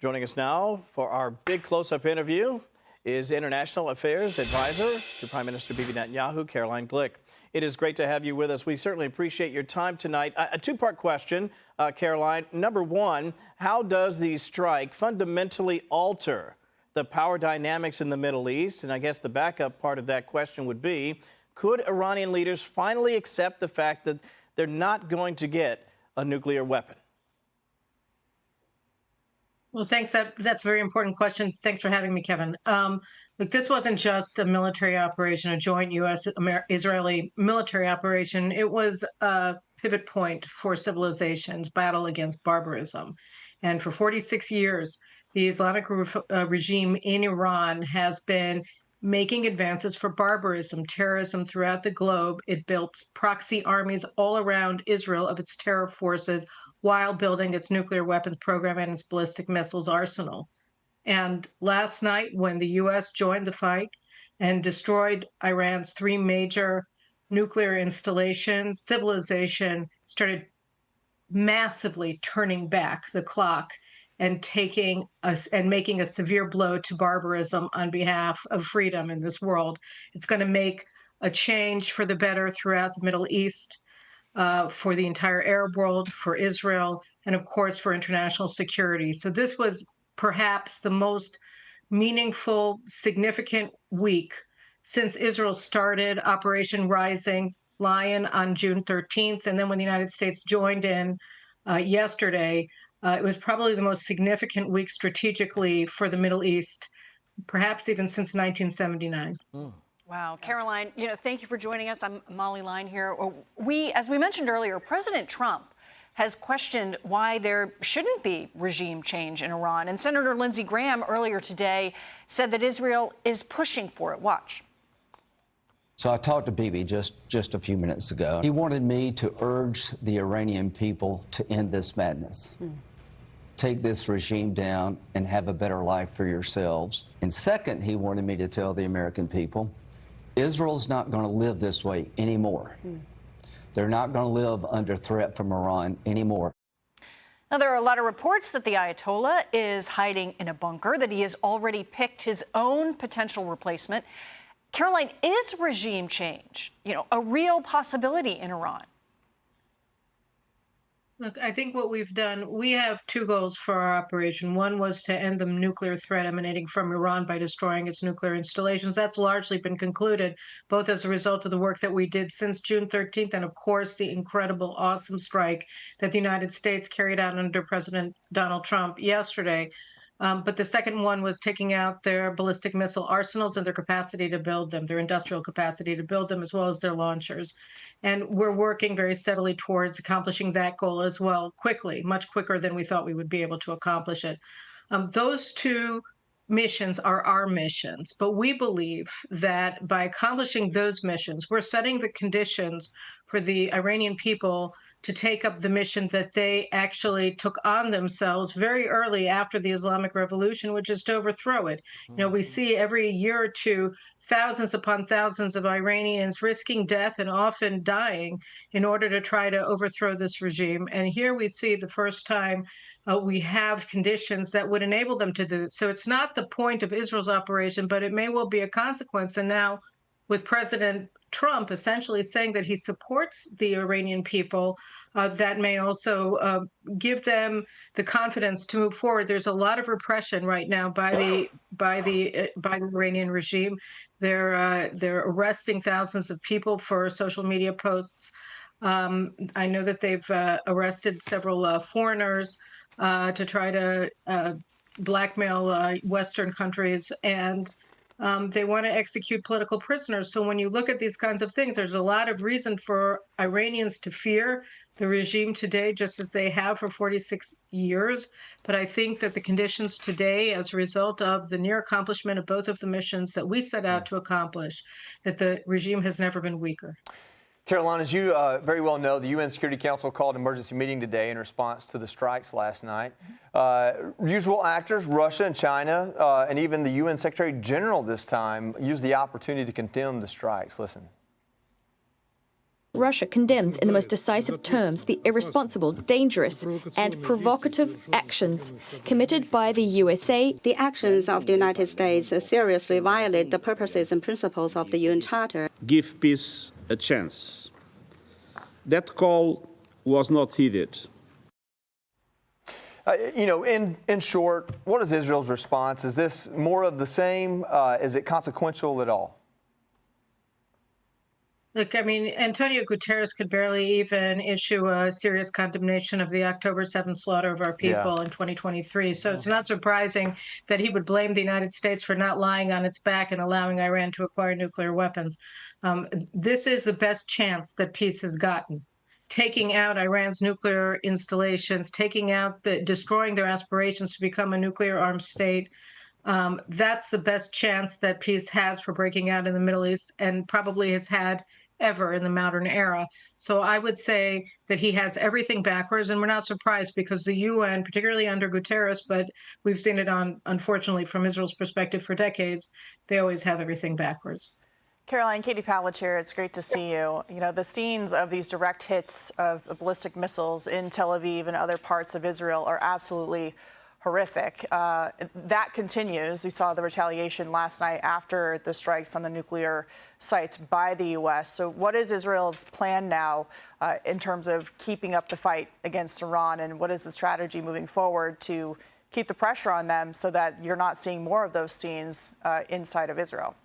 Joining us now for our big close-up interview is International Affairs Advisor to Prime Minister Bibi Netanyahu, Caroline Glick. It is great to have you with us. We certainly appreciate your time tonight. A two-part question, Caroline. Number one, how does the strike fundamentally alter the power dynamics in the Middle East? And I guess the backup part of that question would be, could Iranian leaders finally accept the fact that they're not going to get a nuclear weapon? Well, thanks. That's a very important question. Thanks for having me, Kevin. Look, this wasn't just a military operation, a joint U.S.-Israeli military operation. It was a pivot point for civilization's battle against barbarism. And for 46 years, the Islamic regime in Iran has been making advances for barbarism, terrorism throughout the globe. It built proxy armies all around Israel of its terror forces while building its nuclear weapons program and its ballistic missiles arsenal. And last night, when the U.S. joined the fight and destroyed Iran's three major nuclear installations, civilization started massively turning back the clock and making a severe blow to barbarism on behalf of freedom in this world. It's going to make a change for the better throughout the Middle East, for the entire Arab world, for Israel, and of course for international security. So this was perhaps the most meaningful, significant week since Israel started Operation Rising Lion on June 13th. And then when the United States joined in yesterday, it was probably the most significant week strategically for the Middle East, perhaps even since 1979. Wow. Caroline, thank you for joining us. I'm Molly Line here. As we mentioned earlier, President Trump has questioned why there shouldn't be regime change in Iran. And Senator Lindsey Graham earlier today said that Israel is pushing for it. Watch. So I talked to Bibi just a few minutes ago. He wanted me to urge the Iranian people to end this madness. Take this regime down and have a better life for yourselves. And second, he wanted me to tell the American people, Israel's not going to live this way anymore. They're not going to live under threat from Iran anymore. Now, there are a lot of reports that the Ayatollah is hiding in a bunker, that he has already picked his own potential replacement. Caroline, is regime change, a real possibility in Iran? Look, I think what we've done, we have two goals for our operation. One was to end the nuclear threat emanating from Iran by destroying its nuclear installations. That's largely been concluded, both as a result of the work that we did since June 13th and, of course, the incredible, awesome strike that the United States carried out under President Donald Trump yesterday. But the second one was taking out their ballistic missile arsenals and their capacity to build them, their industrial capacity to build them, as well as their launchers. And we're working very steadily towards accomplishing that goal as well, quickly, much quicker than we thought we would be able to accomplish it. Those two missions are our missions, but we believe that by accomplishing those missions, we're setting the conditions for the Iranian people to take up the mission that they actually took on themselves very early after the Islamic Revolution, which is to overthrow it. We see every year or two thousands upon thousands of Iranians risking death and often dying in order to try to overthrow this regime. And here we see the first time we have conditions that would enable them to do it. So it's not the point of Israel's operation, but it may well be a consequence. And now with President Trump essentially saying that he supports the Iranian people, that may also give them the confidence to move forward. There's a lot of repression right now by the Iranian regime. They're arresting thousands of people for social media posts. I know that they've arrested several foreigners to try to blackmail Western countries, and they want to execute political prisoners. So when you look at these kinds of things, there's a lot of reason for Iranians to fear the regime today, just as they have for 46 years. But I think that the conditions today, as a result of the near accomplishment of both of the missions that we set out to accomplish, that the regime has never been weaker. Caroline, as you very well know, the UN Security Council called an emergency meeting today in response to the strikes last night. Usual actors, Russia and China, and even the UN Secretary General this time used the opportunity to condemn the strikes. Listen. Russia condemns in the most decisive terms the irresponsible, dangerous, and provocative actions committed by the USA. The actions of the United States seriously violate the purposes and principles of the UN Charter. Give peace a chance. That call was not heeded. In short, what is Israel's response? Is this more of the same? Is it consequential at all? Look, I mean, Antonio Guterres could barely even issue a serious condemnation of the October 7th slaughter of our people in 2023. So it's not surprising that he would blame the United States for not lying on its back and allowing Iran to acquire nuclear weapons. This is the best chance that peace has gotten. Taking out Iran's nuclear installations, destroying their aspirations to become a nuclear armed state. That's the best chance that peace has for breaking out in the Middle East and probably has had ever in the modern era. So I would say that he has everything backwards, and we're not surprised because the UN, particularly under Guterres, but we've seen it unfortunately, from Israel's perspective for decades, they always have everything backwards. Caroline, Katie Pavlich here. It's great to see you. You know, the scenes of these direct hits of ballistic missiles in Tel Aviv and other parts of Israel are absolutely horrific. That continues. We saw the retaliation last night after the strikes on the nuclear sites by the U.S. So what is Israel's plan now in terms of keeping up the fight against Iran, and what is the strategy moving forward to keep the pressure on them so that you're not seeing more of those scenes inside of Israel?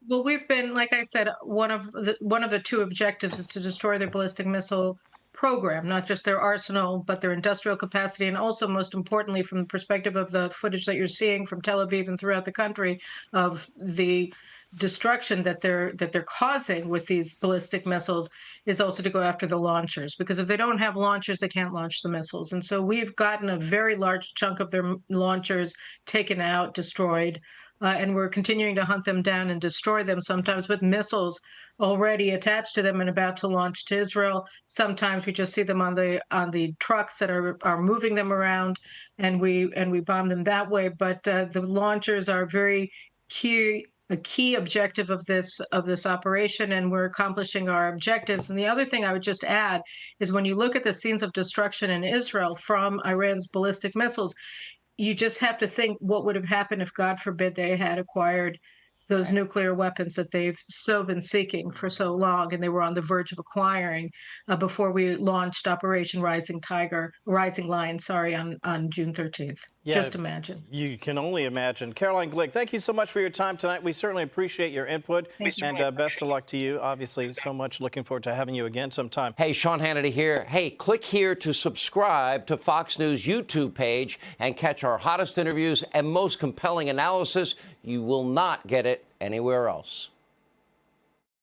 Well, we've been, like I said, one of the two objectives is to destroy their ballistic missile program, not just their arsenal, but their industrial capacity, and also, most importantly, from the perspective of the footage that you're seeing from Tel Aviv and throughout the country, of the destruction that they're causing with these ballistic missiles, is also to go after the launchers, because if they don't have launchers, they can't launch the missiles. And so we've gotten a very large chunk of their launchers taken out, destroyed. And we're continuing to hunt them down and destroy them, sometimes with missiles already attached to them and about to launch to Israel. Sometimes we just see them on the trucks that are moving them around, and we bomb them that way. But the launchers are a key objective of this operation, and we're accomplishing our objectives. And the other thing I would just add is when you look at the scenes of destruction in Israel from Iran's ballistic missiles, you just have to think what would have happened if, God forbid, they had acquired those nuclear weapons that they've so been seeking for so long, and they were on the verge of acquiring before we launched Operation Rising Lion, on June 13th. Yeah, just imagine. You can only imagine. Caroline Glick, thank you so much for your time tonight. We certainly appreciate your input, and best of luck to you. Obviously, so much looking forward to having you again sometime. Hey, Sean Hannity here. Hey, click here to subscribe to Fox News YouTube page and catch our hottest interviews and most compelling analysis. You will not get it anywhere else.